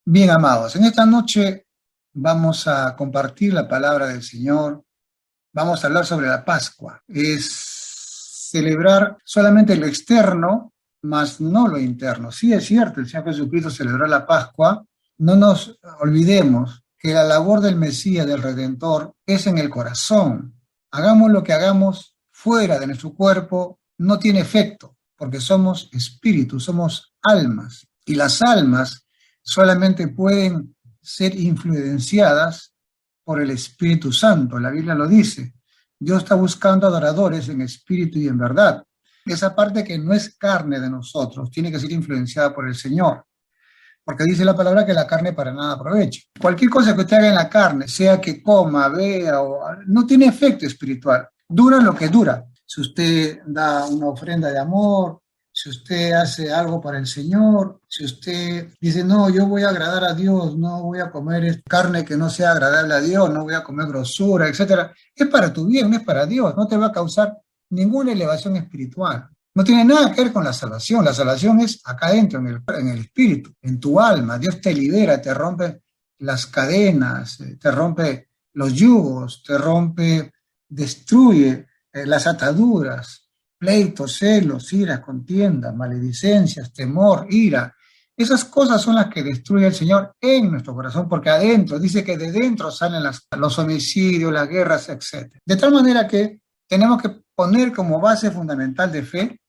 Bien, amados, en esta noche vamos a compartir la palabra del Señor. Vamos a hablar sobre la Pascua. Es celebrar solamente lo externo, mas no lo interno. Sí, es cierto, el Señor Jesucristo celebró la Pascua. No nos olvidemos que la labor del Mesías, del Redentor, es en el corazón. Hagamos lo que hagamos fuera de nuestro cuerpo, no tiene efecto, porque somos espíritus, somos almas. Y las almas solamente pueden ser influenciadas por el Espíritu Santo. La Biblia lo dice. Dios está buscando adoradores en espíritu y en verdad. Esa parte que no es carne de nosotros tiene que ser influenciada por el Señor, porque dice la palabra que la carne para nada aprovecha. Cualquier cosa que usted haga en la carne, sea que coma, vea, no tiene efecto espiritual. Dura lo que dura. Si usted da una ofrenda de amor, si usted hace algo para el Señor, si usted dice, no, yo voy a agradar a Dios, no voy a comer carne que no sea agradable a Dios, no voy a comer grosura, etcétera, es para tu bien, no es para Dios, no te va a causar ninguna elevación espiritual. No tiene nada que ver con la salvación. La salvación es acá adentro, en el espíritu, en tu alma. Dios te libera, te rompe las cadenas, te rompe los yugos, te rompe, destruye las ataduras, pleitos, celos, iras, contiendas, maledicencias, temor, ira. Esas cosas son las que destruye el Señor en nuestro corazón, porque adentro, dice que de dentro salen los homicidios, las guerras, etc. De tal manera que tenemos que poner como base fundamental de fe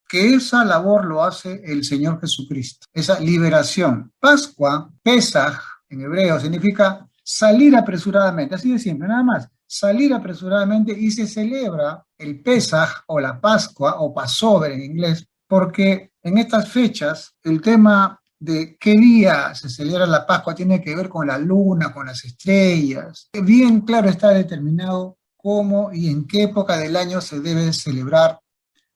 que esa labor lo hace el Señor Jesucristo, esa liberación. Pascua, Pesaj, en hebreo, significa salir apresuradamente, así de simple, nada más, salir apresuradamente, y se celebra el Pesaj o la Pascua o Passover en inglés, porque en estas fechas el tema de qué día se celebra la Pascua tiene que ver con la luna, con las estrellas. Bien claro está determinado cómo y en qué época del año se debe celebrar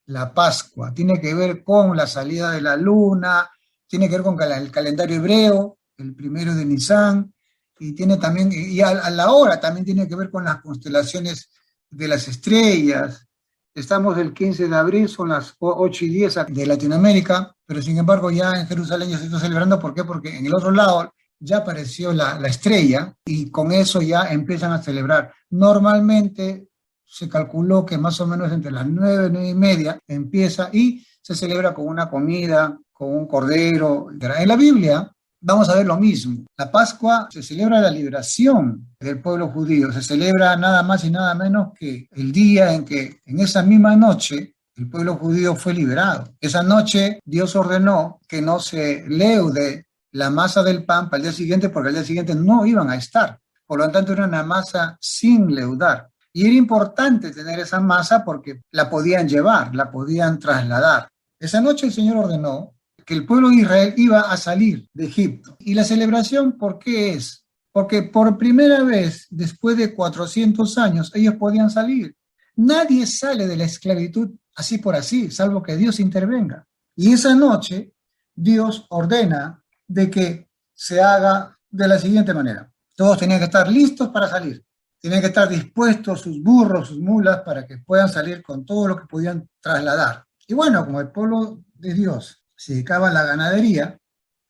la Pascua. Tiene que ver con la salida de la luna, tiene que ver con el calendario hebreo, el primero de Nisan, y tiene también, y a la hora también tiene que ver con las constelaciones de las estrellas. Estamos el 15 de abril, son las 8:10 de Latinoamérica, pero sin embargo ya en Jerusalén ya se está celebrando. ¿Por qué? Porque en el otro lado ya apareció la estrella y con eso ya empiezan a celebrar. Normalmente se calculó que más o menos entre las 9, 9:30 empieza y se celebra con una comida, con un cordero. En la Biblia vamos a ver lo mismo. La Pascua se celebra la liberación del pueblo judío, se celebra nada más y nada menos que el día en que en esa misma noche el pueblo judío fue liberado. Esa noche Dios ordenó que no se leude la masa del pan para el día siguiente, porque al día siguiente no iban a estar. Por lo tanto, era una masa sin leudar. Y era importante tener esa masa porque la podían llevar, la podían trasladar. Esa noche el Señor ordenó que el pueblo de Israel iba a salir de Egipto. ¿Y la celebración por qué es? Porque por primera vez, después de 400 años, ellos podían salir. Nadie sale de la esclavitud así por así, salvo que Dios intervenga. Y esa noche Dios ordena de que se haga de la siguiente manera. Todos tenían que estar listos para salir. Tienen que estar dispuestos sus burros, sus mulas, para que puedan salir con todo lo que podían trasladar. Y bueno, como el pueblo de Dios se dedicaba a la ganadería,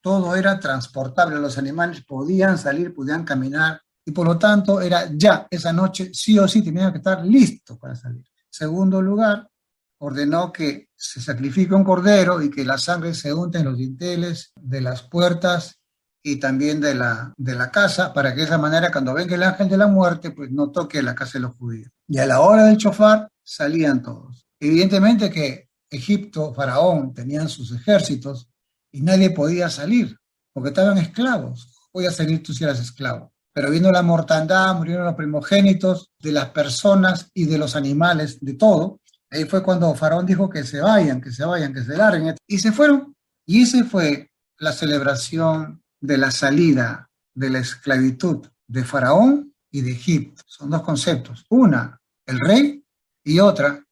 todo era transportable, los animales podían salir, podían caminar, y por lo tanto era ya esa noche sí o sí tenían que estar listos para salir. Segundo lugar, ordenó que se sacrifique un cordero y que la sangre se unte en los dinteles de las puertas y también de la casa, para que de esa manera cuando venga el ángel de la muerte, pues no toque la casa de los judíos. Y a la hora del shofar salían todos. Evidentemente que Egipto, Faraón, tenían sus ejércitos y nadie podía salir, porque estaban esclavos. Podías salir tú si eras esclavo. Pero viendo la mortandad, murieron los primogénitos de las personas y de los animales, de todo. Ahí fue cuando Faraón dijo que se vayan, que se vayan, que se larguen. Y se fueron. Y esa fue la celebración de la salida de la esclavitud de Faraón y de Egipto. Son dos conceptos. Una, el rey, y otra,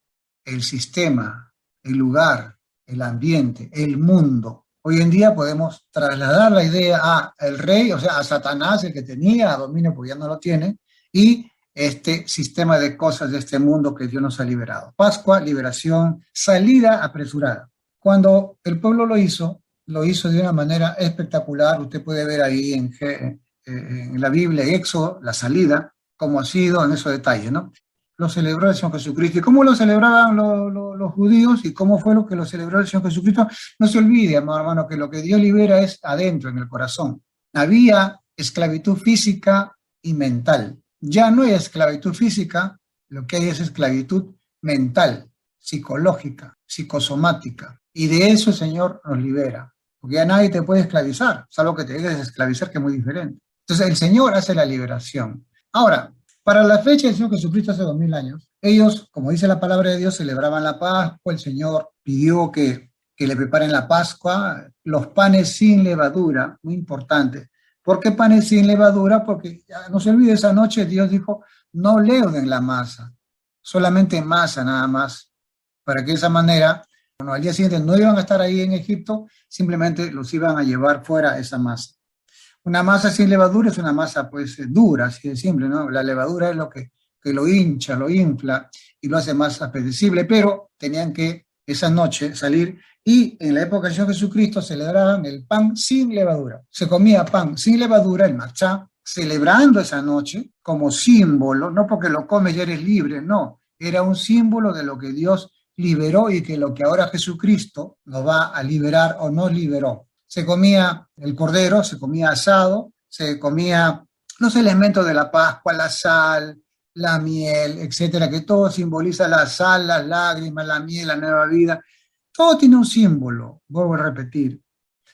el sistema, el lugar, el ambiente, el mundo. Hoy en día podemos trasladar la idea a el rey, o sea, a Satanás, el que tenía dominio, porque ya no lo tiene, y este sistema de cosas de este mundo que Dios nos ha liberado. Pascua, liberación, salida apresurada. Cuando el pueblo lo hizo, lo hizo de una manera espectacular. Usted puede ver ahí en la Biblia, Éxodo, la salida, cómo ha sido en esos detalles, ¿no? Lo celebró el Señor Jesucristo. ¿Y cómo lo celebraban los judíos y cómo fue lo que lo celebró el Señor Jesucristo? No se olvide, amado hermano, que lo que Dios libera es adentro, en el corazón. Había esclavitud física y mental. Ya no hay esclavitud física, lo que hay es esclavitud mental, psicológica, psicosomática. Y de eso el Señor nos libera. Porque ya nadie te puede esclavizar, salvo que te dejes esclavizar, que es muy diferente. Entonces el Señor hace la liberación. Ahora, para la fecha del Señor Jesucristo hace 2000 años, ellos, como dice la palabra de Dios, celebraban la Pascua. El Señor pidió que le preparen la Pascua, los panes sin levadura, muy importante. ¿Por qué panes sin levadura? Porque no se olvide, esa noche Dios dijo, no leuden la masa, solamente masa nada más, para que de esa manera, bueno, al día siguiente no iban a estar ahí en Egipto, simplemente los iban a llevar fuera esa masa. Una masa sin levadura es una masa pues dura, así de simple, ¿no? La levadura es lo que lo hincha, lo infla y lo hace más apetecible, pero tenían que esa noche salir y en la época del Señor Jesucristo celebraban el pan sin levadura. Se comía pan sin levadura, el machá, celebrando esa noche como símbolo, no porque lo comes ya eres libre, no, era un símbolo de lo que Dios liberó y que lo que ahora Jesucristo nos va a liberar o nos liberó. Se comía el cordero, se comía asado, se comía los elementos de la Pascua, la sal, la miel, etcétera, que todo simboliza la sal, las lágrimas, la miel, la nueva vida. Todo tiene un símbolo, vuelvo a repetir.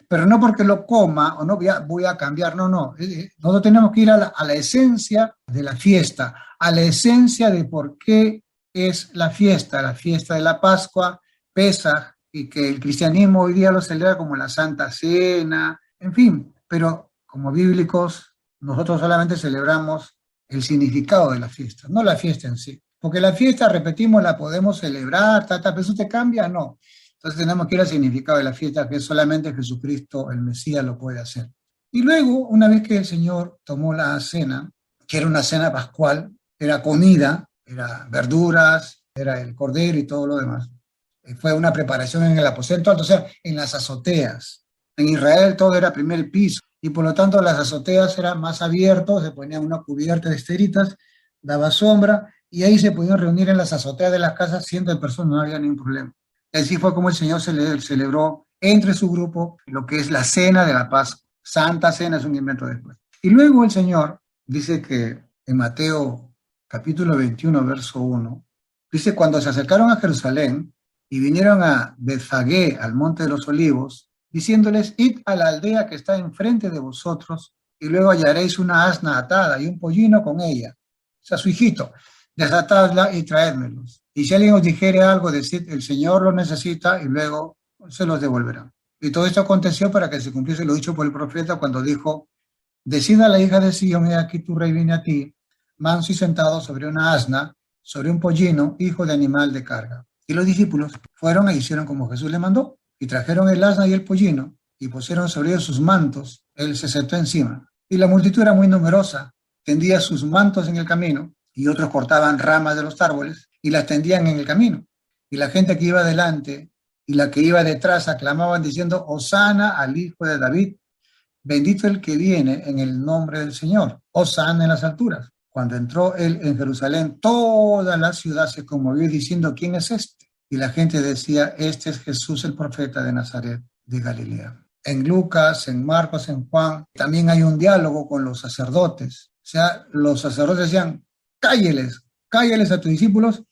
Pero no porque lo coma o no voy a cambiar, no, no. Nosotros tenemos que ir a la esencia de la fiesta, a la esencia de por qué es la fiesta de la Pascua, Pesaj, y que el cristianismo hoy día lo celebra como la Santa Cena, en fin, pero como bíblicos nosotros solamente celebramos el significado de la fiesta, no la fiesta en sí. Porque la fiesta, repetimos, la podemos celebrar, pero eso te cambia, no. Entonces tenemos que ir al significado de la fiesta, que solamente Jesucristo, el Mesías, lo puede hacer. Y luego, una vez que el Señor tomó la cena, que era una cena pascual, era comida, era verduras, era el cordero y todo lo demás. Fue una preparación en el aposento alto, o sea, en las azoteas. En Israel todo era primer piso y por lo tanto las azoteas eran más abiertos, se ponían una cubierta de esteritas, daba sombra y ahí se podían reunir en las azoteas de las casas cientos de personas, no había ningún problema. Y así fue como el Señor celebró entre su grupo lo que es la cena de la Pascua. Santa Cena es un invento después. Y luego el Señor dice que en Mateo capítulo 21, verso 1, dice, cuando se acercaron a Jerusalén y vinieron a Betfagé, al monte de los olivos, diciéndoles, id a la aldea que está enfrente de vosotros, y luego hallaréis una asna atada y un pollino con ella, o sea, su hijito, desatadla y traédmelos. Y si alguien os dijere algo, decid, el Señor lo necesita, y luego se los devolverá. Y todo esto aconteció para que se cumpliese lo dicho por el profeta cuando dijo, decida la hija de Sion, he aquí tu rey viene a ti, manso y sentado sobre una asna, sobre un pollino, hijo de animal de carga. Y los discípulos fueron e hicieron como Jesús le mandó, y trajeron el asna y el pollino, y pusieron sobre ellos sus mantos, él se sentó encima. Y la multitud era muy numerosa, tendía sus mantos en el camino, y otros cortaban ramas de los árboles, y las tendían en el camino. Y la gente que iba delante y la que iba detrás aclamaban diciendo, Hosana al hijo de David, bendito el que viene en el nombre del Señor, Hosana en las alturas. Cuando entró él en Jerusalén, toda la ciudad se conmovió diciendo, ¿quién es este? Y la gente decía, este es Jesús el profeta de Nazaret de Galilea. En Lucas, en Marcos, en Juan, también hay un diálogo con los sacerdotes. O sea, los sacerdotes decían, cálleles a tus discípulos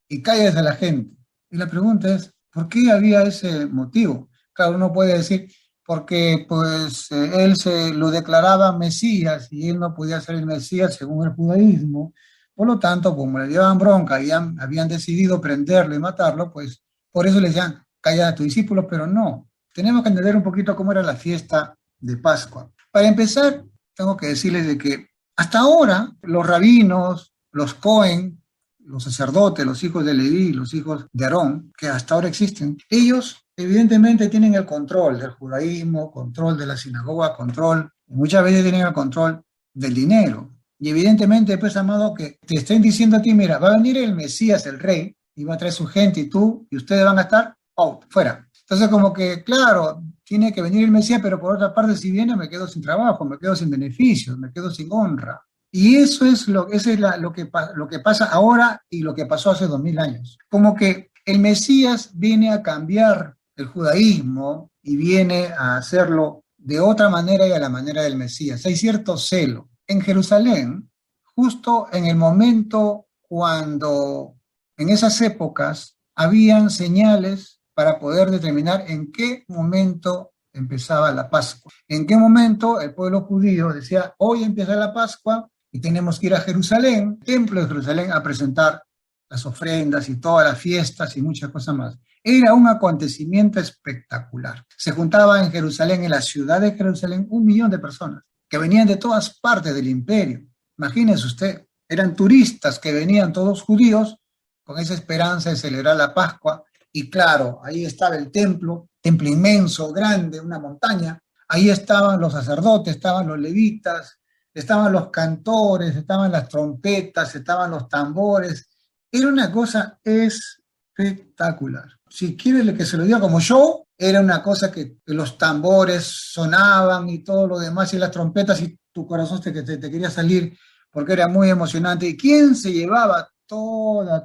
y cálleles a la gente. Y la pregunta es, ¿por qué había ese motivo? Claro, uno puede decir, porque pues él se lo declaraba Mesías y él no podía ser el Mesías según el judaísmo. Por lo tanto, como le llevaban bronca y habían decidido prenderlo y matarlo, pues por eso le decían, calla a tus discípulos, pero no. Tenemos que entender un poquito cómo era la fiesta de Pascua. Para empezar, tengo que decirles de que hasta ahora los rabinos, los Cohen, los sacerdotes, los hijos de Leví, los hijos de Aarón, que hasta ahora existen, ellos evidentemente tienen el control del judaísmo, control de la sinagoga, control, muchas veces tienen el control del dinero. Y evidentemente, pues, amado, que te estén diciendo a ti, mira, va a venir el Mesías, el rey, y va a traer su gente y tú, y ustedes van a estar out, fuera. Entonces, como que, claro, tiene que venir el Mesías, pero por otra parte, si viene, me quedo sin trabajo, me quedo sin beneficios, me quedo sin honra. Y eso es lo que pasa ahora y lo que pasó hace 2000 años. Como que el Mesías viene a cambiar el judaísmo y viene a hacerlo de otra manera y a la manera del Mesías. Hay cierto celo. En Jerusalén, justo en el momento cuando, en esas épocas, habían señales para poder determinar en qué momento empezaba la Pascua. En qué momento el pueblo judío decía, hoy empieza la Pascua y tenemos que ir a Jerusalén, templo de Jerusalén, a presentar las ofrendas y todas las fiestas y muchas cosas más. Era un acontecimiento espectacular. Se juntaba en Jerusalén, en la ciudad de Jerusalén, 1 millón de personas que venían de todas partes del imperio. Imagínense usted, eran turistas que venían todos judíos con esa esperanza de celebrar la Pascua. Y claro, ahí estaba el templo inmenso, grande, una montaña. Ahí estaban los sacerdotes, estaban los levitas, estaban los cantores, estaban las trompetas, estaban los tambores. Era una cosa espectacular. Si quiere que se lo diga como show, era una cosa que los tambores sonaban y todo lo demás y las trompetas y tu corazón te quería salir porque era muy emocionante. ¿Y quién se llevaba toda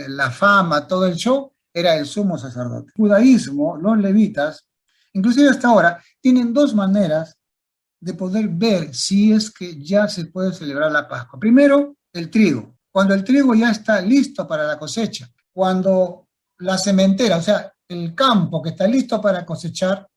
la fama, todo el show? Era el sumo sacerdote. El judaísmo, los levitas, inclusive hasta ahora, tienen dos maneras de poder ver si es que ya se puede celebrar la Pascua. Primero, el trigo. Cuando el trigo ya está listo para la cosecha, cuando la sementera, o sea, el campo que está listo para cosechar,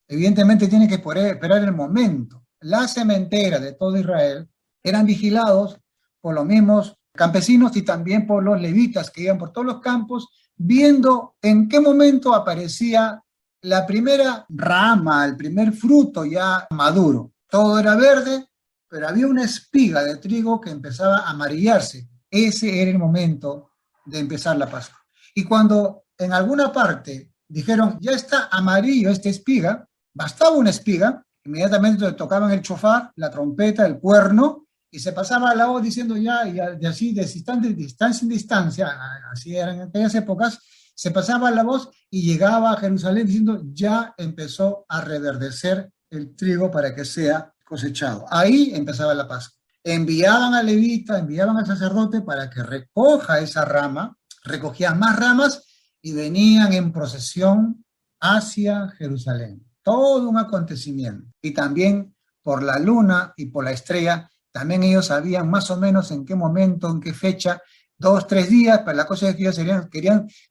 evidentemente tiene que poder esperar el momento. La sementera de todo Israel eran vigilados por los mismos campesinos y también por los levitas que iban por todos los campos, viendo en qué momento aparecía la primera rama, el primer fruto ya maduro. Todo era verde, pero había una espiga de trigo que empezaba a amarillarse. Ese era el momento de empezar la Pascua. Y cuando en alguna parte dijeron, ya está amarillo esta espiga, bastaba una espiga, inmediatamente tocaban el chofar, la trompeta, el cuerno, y se pasaba la voz diciendo ya, y así de distancia en distancia, así eran en aquellas épocas, se pasaba la voz y llegaba a Jerusalén diciendo ya empezó a reverdecer el trigo para que sea cosechado. Ahí empezaba la Pascua. Enviaban al levita, enviaban al sacerdote para que recoja esa rama, recogían más ramas y venían en procesión hacia Jerusalén. Todo un acontecimiento. Y también por la luna y por la estrella, también ellos sabían más o menos en qué momento, en qué fecha, 2, 3 días, pero la cosa es que ellos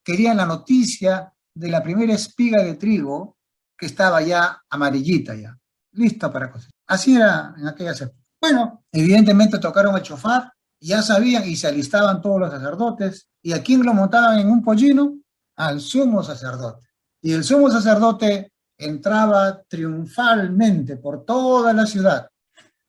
querían la noticia de la primera espiga de trigo que estaba ya amarillita ya, lista para cosechar. Así era en aquellas épocas. Bueno, evidentemente tocaron el chofar, ya sabían y se alistaban todos los sacerdotes. ¿Y a quién lo montaban en un pollino? Al sumo sacerdote. Y el sumo sacerdote entraba triunfalmente por toda la ciudad,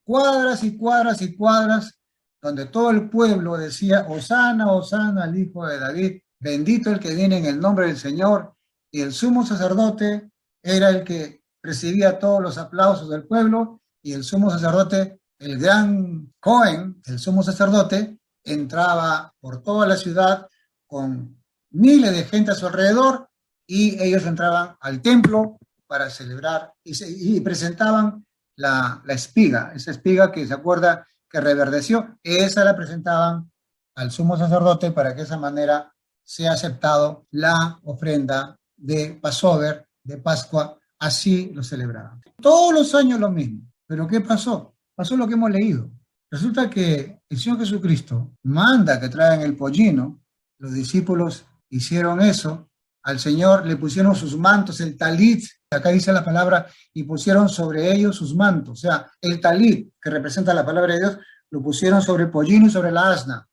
cuadras y cuadras y cuadras, donde todo el pueblo decía, Hosana, Hosana al Hijo de David, bendito el que viene en el nombre del Señor. Y el sumo sacerdote era el que recibía todos los aplausos del pueblo, y el sumo sacerdote, el gran Cohen, el sumo sacerdote, entraba por toda la ciudad con miles de gente a su alrededor, y ellos entraban al templo para celebrar y presentaban la espiga, esa espiga que se acuerda que reverdeció, esa la presentaban al sumo sacerdote para que de esa manera sea aceptado la ofrenda de Passover, de Pascua, así lo celebraban. Todos los años lo mismo, pero ¿qué pasó? Pasó lo que hemos leído. Resulta que el Señor Jesucristo manda que traigan el pollino, los discípulos hicieron eso, al Señor le pusieron sus mantos, el talit, acá dice la palabra, y pusieron sobre ellos sus mantos, o sea, el talit, que representa la palabra de Dios, lo pusieron sobre el pollino y sobre la asna.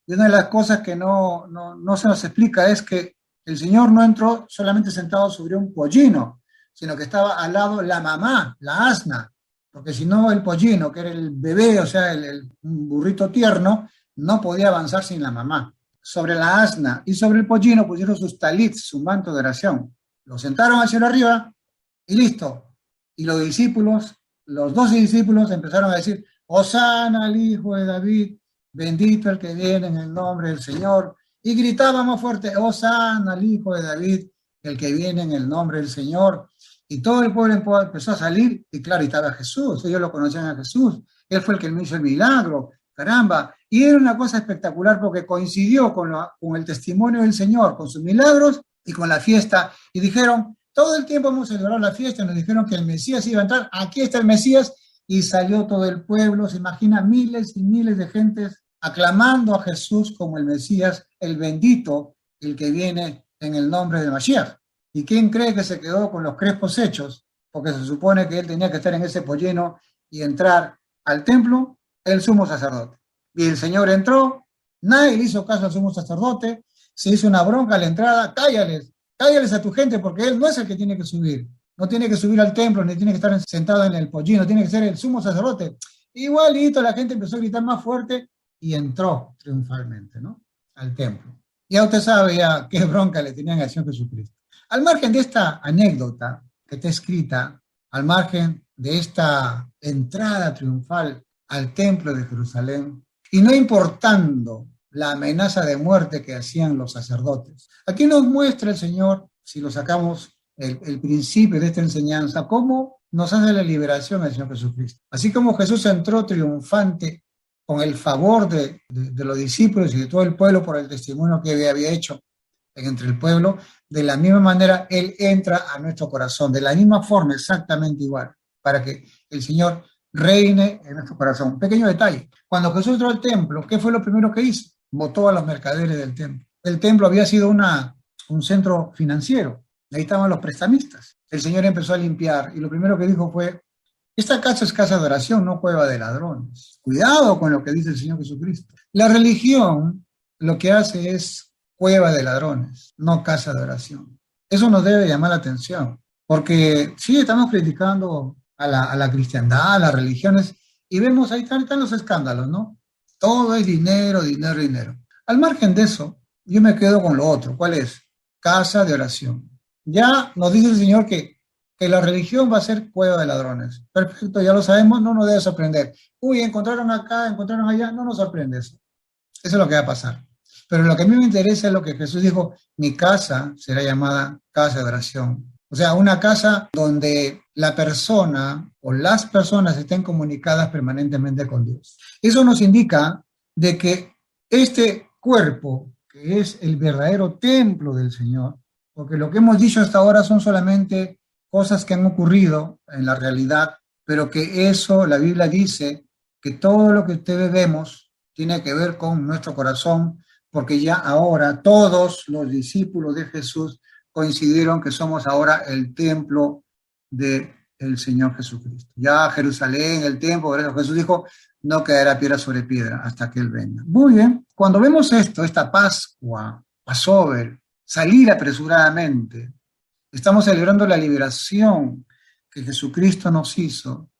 Y una de las cosas que no se nos explica es que el Señor no entró solamente sentado sobre un pollino, sino que estaba al lado la mamá, la asna, porque si no el pollino, que era el bebé, o sea, un burrito tierno, no podía avanzar sin la mamá. Sobre la asna y sobre el pollino pusieron sus talits, su manto de oración. Lo sentaron hacia arriba y listo. Y los discípulos, los 12 discípulos empezaron a decir, Hosana al Hijo de David, bendito el que viene en el nombre del Señor. Y gritaban más fuerte, Hosana al Hijo de David, el que viene en el nombre del Señor. Y todo el pueblo empezó a salir, y claro, y estaba Jesús, ellos lo conocían a Jesús, él fue el que me hizo el milagro, caramba. Y era una cosa espectacular porque coincidió con el testimonio del Señor, con sus milagros y con la fiesta. Y dijeron, todo el tiempo hemos celebrado la fiesta, y nos dijeron que el Mesías iba a entrar, aquí está el Mesías, y salió todo el pueblo, se imagina miles y miles de gentes aclamando a Jesús como el Mesías, el bendito, el que viene en el nombre de Mashiach. ¿Y quién cree que se quedó con los crespos hechos? Porque se supone que él tenía que estar en ese pollino y entrar al templo, el sumo sacerdote. Y el Señor entró, nadie le hizo caso al sumo sacerdote, se hizo una bronca a la entrada, cállales a tu gente porque él no es el que tiene que subir. No tiene que subir al templo, ni tiene que estar sentado en el pollino, tiene que ser el sumo sacerdote. Igualito la gente empezó a gritar más fuerte y entró triunfalmente, ¿no? Al templo. Ya usted sabe ya qué bronca le tenían al Señor Jesucristo. Al margen de esta anécdota que está escrita, al margen de esta entrada triunfal al templo de Jerusalén, y no importando la amenaza de muerte que hacían los sacerdotes, aquí nos muestra el Señor, si lo sacamos el principio de esta enseñanza, cómo nos hace la liberación el Señor Jesucristo. Así como Jesús entró triunfante con el favor de los discípulos y de todo el pueblo por el testimonio que había hecho entre el pueblo, de la misma manera Él entra a nuestro corazón, de la misma forma, exactamente igual, para que el Señor reine en nuestro corazón. Un pequeño detalle, cuando Jesús entró al templo, ¿qué fue lo primero que hizo? Botó a los mercaderes del templo. El templo había sido un centro financiero, ahí estaban los prestamistas. El Señor empezó a limpiar y lo primero que dijo fue, esta casa es casa de oración, no cueva de ladrones. Cuidado con lo que dice el Señor Jesucristo. La religión lo que hace es cueva de ladrones, no casa de oración. Eso nos debe llamar la atención, porque sí estamos criticando a la cristiandad, a las religiones, y vemos ahí están los escándalos, ¿no? Todo es dinero, dinero, dinero. Al margen de eso, yo me quedo con lo otro. ¿Cuál es? Casa de oración. Ya nos dice el Señor que la religión va a ser cueva de ladrones. Perfecto, ya lo sabemos, no nos debe sorprender. Uy, encontraron acá, encontraron allá, no nos sorprende eso. Eso es lo que va a pasar. Pero lo que a mí me interesa es lo que Jesús dijo, mi casa será llamada casa de oración. O sea, una casa donde la persona o las personas estén comunicadas permanentemente con Dios. Eso nos indica de que este cuerpo, que es el verdadero templo del Señor, porque lo que hemos dicho hasta ahora son solamente cosas que han ocurrido en la realidad, pero que eso, la Biblia dice que todo lo que ustedes vemos tiene que ver con nuestro corazón, porque ya ahora todos los discípulos de Jesús coincidieron que somos ahora el templo del Señor Jesucristo. Ya Jerusalén, el templo, por eso Jesús dijo, no quedará piedra sobre piedra hasta que Él venga. Muy bien, cuando vemos esto, esta Pascua, Passover, salir apresuradamente, estamos celebrando la liberación que Jesucristo nos hizo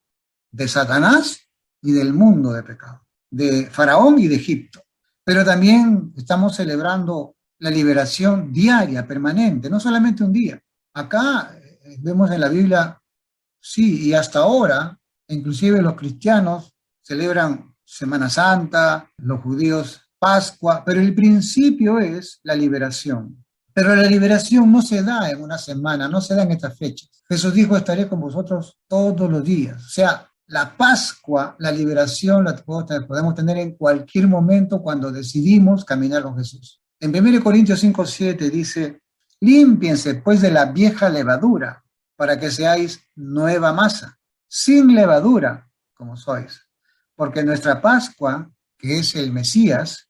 de Satanás y del mundo de pecado, de Faraón y de Egipto. Pero también estamos celebrando la liberación diaria, permanente, no solamente un día. Acá vemos en la Biblia, sí, y hasta ahora, inclusive los cristianos celebran Semana Santa, los judíos Pascua, pero el principio es la liberación. Pero la liberación no se da en una semana, no se da en estas fechas. Jesús dijo, estaré con vosotros todos los días. O sea, la Pascua, la liberación, la podemos tener en cualquier momento cuando decidimos caminar con Jesús. En 1 Corintios 5:7 dice, límpiense pues de la vieja levadura, para que seáis nueva masa, sin levadura, como sois. Porque nuestra Pascua, que es el Mesías,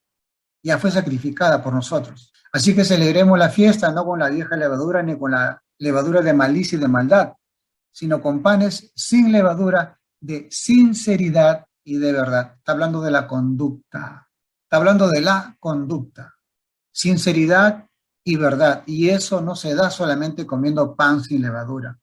ya fue sacrificada por nosotros. Así que celebremos la fiesta no con la vieja levadura ni con la levadura de malicia y de maldad, sino con panes sin levadura, de sinceridad y de verdad. Está hablando de la conducta. Está hablando de la conducta. Sinceridad y verdad. Y eso no se da solamente comiendo pan sin levadura.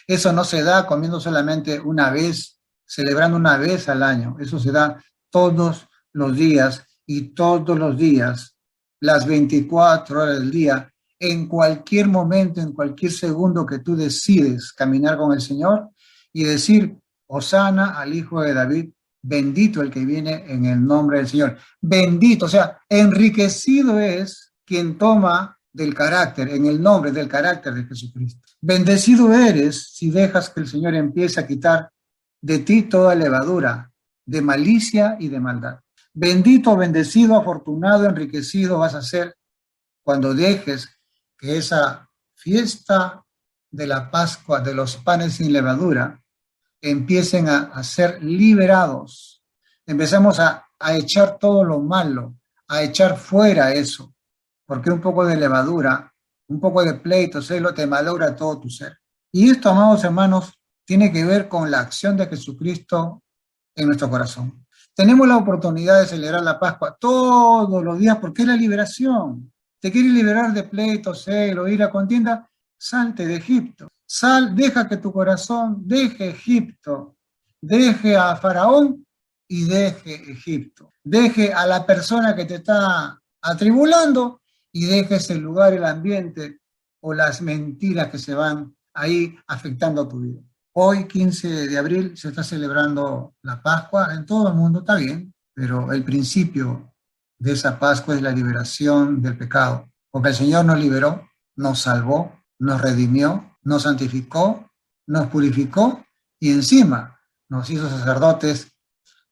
Eso no se da comiendo solamente una vez, celebrando una vez al año. Eso se da todos los días y todos los días, las 24 horas del día, en cualquier momento, en cualquier segundo que tú decides caminar con el Señor y decir, Hosana al Hijo de David, bendito el que viene en el nombre del Señor. Bendito, o sea, enriquecido es quien toma del carácter, en el nombre del carácter de Jesucristo. Bendecido eres si dejas que el Señor empiece a quitar de ti toda levadura de malicia y de maldad. Bendito, bendecido, afortunado, enriquecido vas a ser cuando dejes que esa fiesta de la Pascua de los panes sin levadura empiecen a ser liberados. Empezamos a echar todo lo malo, a echar fuera eso, porque un poco de levadura, un poco de pleito, celo, te malogra todo tu ser. Y esto, amados hermanos, tiene que ver con la acción de Jesucristo en nuestro corazón. Tenemos la oportunidad de celebrar la Pascua todos los días porque es la liberación. ¿Te quieres liberar de pleito, celo, ira, contienda? Salte de Egipto. Deja que tu corazón deje Egipto, deje a Faraón y deje Egipto. Deje a la persona que te está atribulando y deje ese lugar, el ambiente o las mentiras que se van ahí afectando a tu vida. Hoy, 15 de abril, se está celebrando la Pascua en todo el mundo, está bien, pero el principio de esa Pascua es la liberación del pecado, porque el Señor nos liberó, nos salvó, nos redimió, nos santificó, nos purificó y encima nos hizo sacerdotes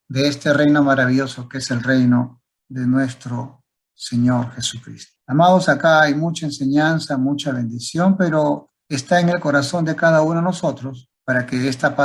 de este reino maravilloso que es el reino de nuestro Señor Jesucristo. Amados, acá hay mucha enseñanza, mucha bendición, pero está en el corazón de cada uno de nosotros para que esta paz